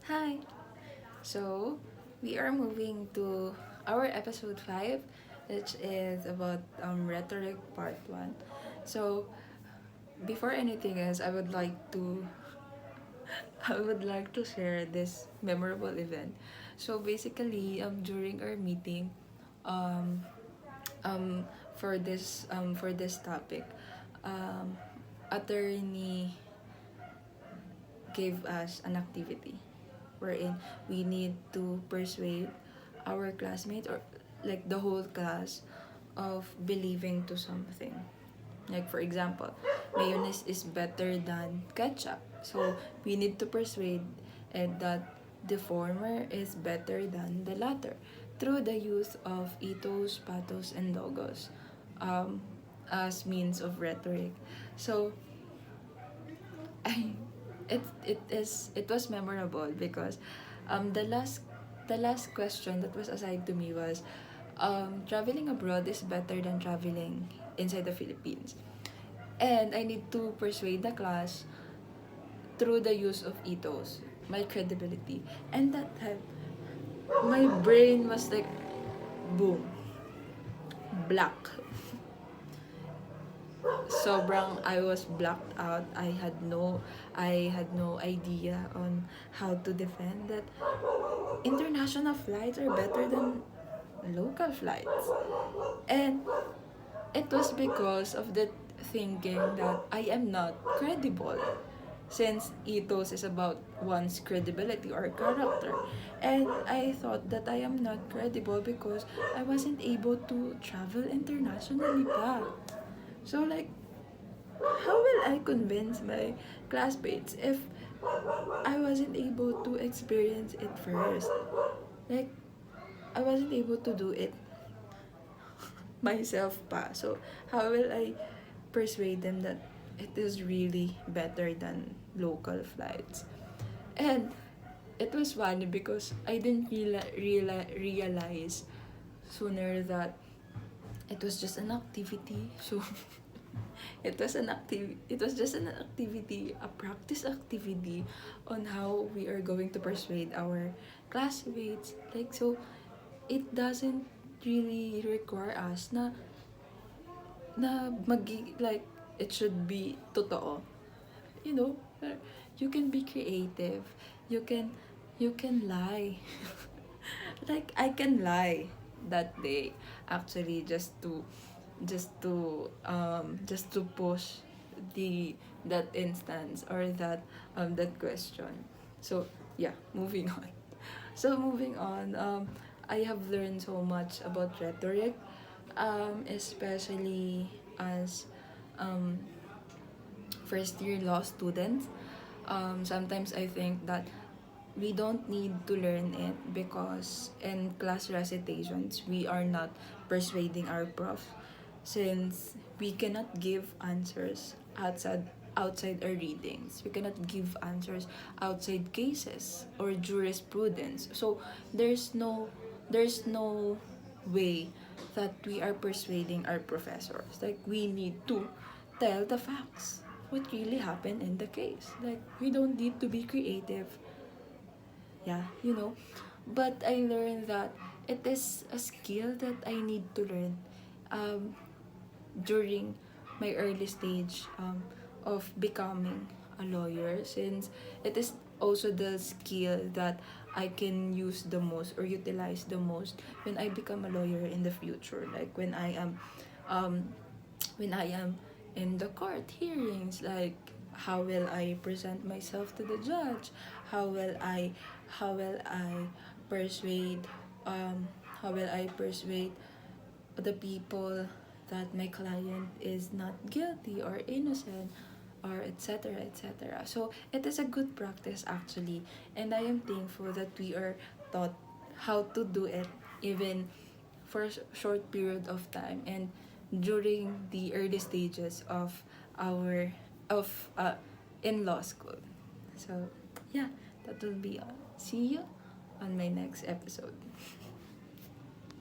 Hi! So, we are moving to our episode 5, which is about rhetoric part 1. So, before anything else, I would like to share this memorable event. So, basically, during our meeting, um, um, for this topic, um, attorney gave us an activity wherein we need to persuade our classmates or like the whole class of believing to something. Like for example, mayonnaise is better than ketchup. So we need to persuade it that the former is better than the latter through the use of ethos, pathos, and logos um, as means of rhetoric. So I it was memorable because the last question that was assigned to me was traveling abroad is better than traveling inside the Philippines. And I need to persuade the class through the use of ethos, my credibility. And that time, my brain was like, boom, black. Sobrang I was blacked out. I had no idea on how to defend that international flights are better than local flights. And it was because of the thinking that I am not credible since ethos is about one's credibility or character. And I thought that I am not credible because I wasn't able to travel internationally pa. So like, how will I convince my classmates if I wasn't able to experience it first? Like, I wasn't able to do it myself pa. So, how will I persuade them that it is really better than local flights? And it was funny because I didn't realize sooner that it was just an activity. So, it was just an activity, a practice activity on how we are going to persuade our classmates. Like, so, it doesn't really require us na like it should be totoo. You know, you can be creative. You can you can lie. Like I can lie that day actually just to push the that instance or that question. So yeah, moving on. So moving on, I have learned so much about rhetoric, especially as um, first year law students. Sometimes I think that we don't need to learn it because in class recitations we are not persuading our prof since we cannot give answers outside our readings. We cannot give answers outside cases or jurisprudence. So there's no way that we are persuading our professors. Like we need to tell the facts. What really happened in the case. Like we don't need to be creative. Yeah, you know. But I learned that it is a skill that I need to learn um, during my early stage of becoming a lawyer since it is also the skill that I can use the most or utilize the most when I become a lawyer in the future. Like um, when I am in the court hearings, like how will I present myself to the judge? How will I how will I persuade how will I persuade the people that my client is not guilty or innocent or etc etc. So it is a good practice actually, and I am thankful that we are taught how to do it even for a short period of time and during the early stages of our of in law school. So yeah, that will be all. See you on my next episode.